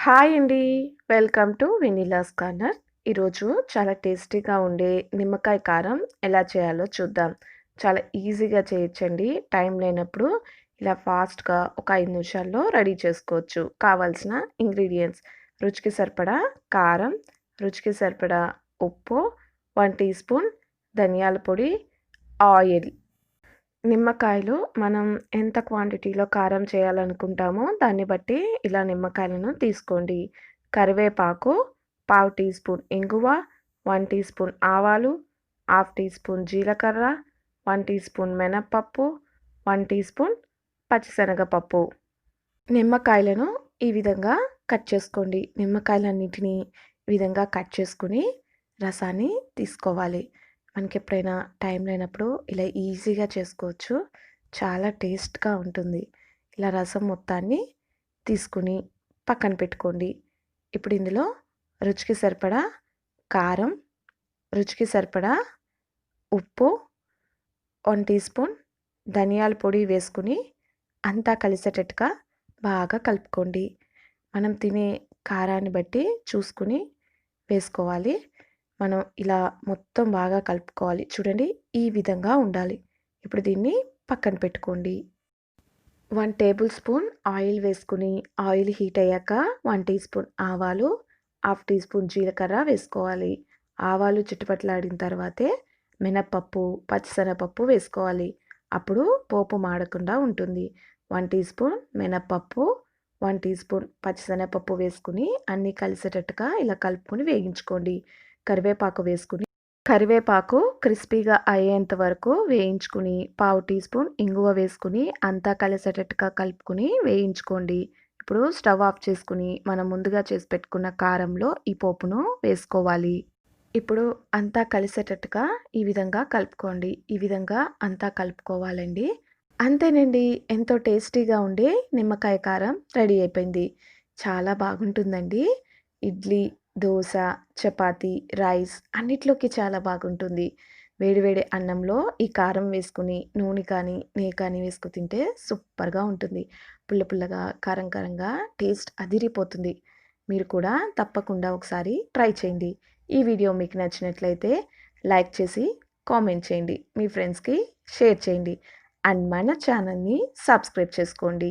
Hi అండి. Welcome to Vanilla's Corner. ఈరోజు చాలా టేస్టీగా ఉండే నిమ్మకాయ కారం ఎలా చేయాలో చూద్దాం. చాలా ఈజీగా చేయొచ్చండి. టైం లేనప్పుడు ఇలా ఫాస్ట్‌గా ఒక 5 నిమిషాల్లో రెడీ చేసుకోవచ్చు. కావాల్సిన ఇంగ్రీడియెంట్స్ రుచికి సరిపడా కారం, రుచికి సరిపడా ఉప్పు, 1 టీ స్పూన్ ధనియాల పొడి, ఆయిల్. నిమ్మకాయలు మనం ఎంత క్వాంటిటీలో కారం చేయాలనుకుంటామో దాన్ని బట్టి ఇలా నిమ్మకాయలను తీసుకోండి. కరివేపాకు, పావు టీ స్పూన్ ఇంగువ, 1 టీ స్పూన్ ఆవాలు, హాఫ్ టీ స్పూన్ జీలకర్ర, 1 టీ స్పూన్ మినపప్పు, 1 టీ స్పూన్ పచ్చిశనగపప్పు. నిమ్మకాయలను ఈ విధంగా కట్ చేసుకోండి. నిమ్మకాయలన్నిటిని ఈ విధంగా కట్ చేసుకొని రసాన్ని తీసుకోవాలి. మనకెప్పుడైనా టైం లేనప్పుడు ఇలా ఈజీగా చేసుకోవచ్చు. చాలా టేస్ట్‌గా ఉంటుంది. ఇలా రసం మొత్తాన్ని తీసుకొని పక్కన పెట్టుకోండి. ఇప్పుడు ఇందులో రుచికి సరిపడా కారం, రుచికి సరిపడా ఉప్పు, 1 టీ స్పూన్ ధనియాల పొడి వేసుకొని అంతా కలిసేటట్టుగా బాగా కలుపుకోండి. మనం తినే కారాన్ని బట్టి చూసుకొని వేసుకోవాలి. మనం ఇలా మొత్తం బాగా కలుపుకోవాలి. చూడండి ఈ విధంగా ఉండాలి. ఇప్పుడు దీన్ని పక్కన పెట్టుకోండి. 1 టేబుల్ స్పూన్ ఆయిల్ వేసుకొని ఆయిల్ హీట్ అయ్యాక 1 టీ స్పూన్ ఆవాలు, హాఫ్ టీ స్పూన్ జీలకర్ర వేసుకోవాలి. ఆవాలు చిటపటలాడిన తర్వాతే మినపప్పు, పచ్చిశనగపప్పు వేసుకోవాలి. అప్పుడు పోపు మాడకుండా ఉంటుంది. 1 టీ స్పూన్ మినపప్పు, 1 టీ స్పూన్ పచ్చిశనగపప్పు వేసుకుని అన్నీ కలిసేటట్టుగా ఇలా కలుపుకొని వేగించుకోండి. కరివేపాకు క్రిస్పీగా అయ్యేంత వరకు వేయించుకుని పావు టీ స్పూన్ ఇంగువ వేసుకుని అంతా కలిసేటట్టుగా కలుపుకొని వేయించుకోండి. ఇప్పుడు స్టవ్ ఆఫ్ చేసుకుని మనం ముందుగా చేసి పెట్టుకున్న కారంలో ఈ పోపును వేసుకోవాలి. ఇప్పుడు అంతా కలిసేటట్టుగా ఈ విధంగా కలుపుకోండి. ఈ విధంగా అంతా కలుపుకోవాలండి. అంతేనండి. ఎంతో టేస్టీగా ఉండే నిమ్మకాయ కారం రెడీ అయిపోయింది. చాలా బాగుంటుందండి. ఇడ్లీ, దోస, చపాతీ, రైస్ అన్నిట్లోకి చాలా బాగుంటుంది. వేడి వేడి అన్నంలో ఈ కారం వేసుకొని నూనె కానీ, నెయ్యి కానీ వేసుకొని తింటే సూపర్‌గా ఉంటుంది. పుల్ల పుల్లగా, కారం కారంగా టేస్ట్ అదిరిపోతుంది. మీరు కూడా తప్పకుండా ఒకసారి ట్రై చేయండి. ఈ వీడియో మీకు నచ్చినట్లయితే లైక్ చేసి కామెంట్ చేయండి. మీ ఫ్రెండ్స్‌కి షేర్ చేయండి. అండ్ మన ఛానల్‌ని సబ్స్క్రైబ్ చేసుకోండి.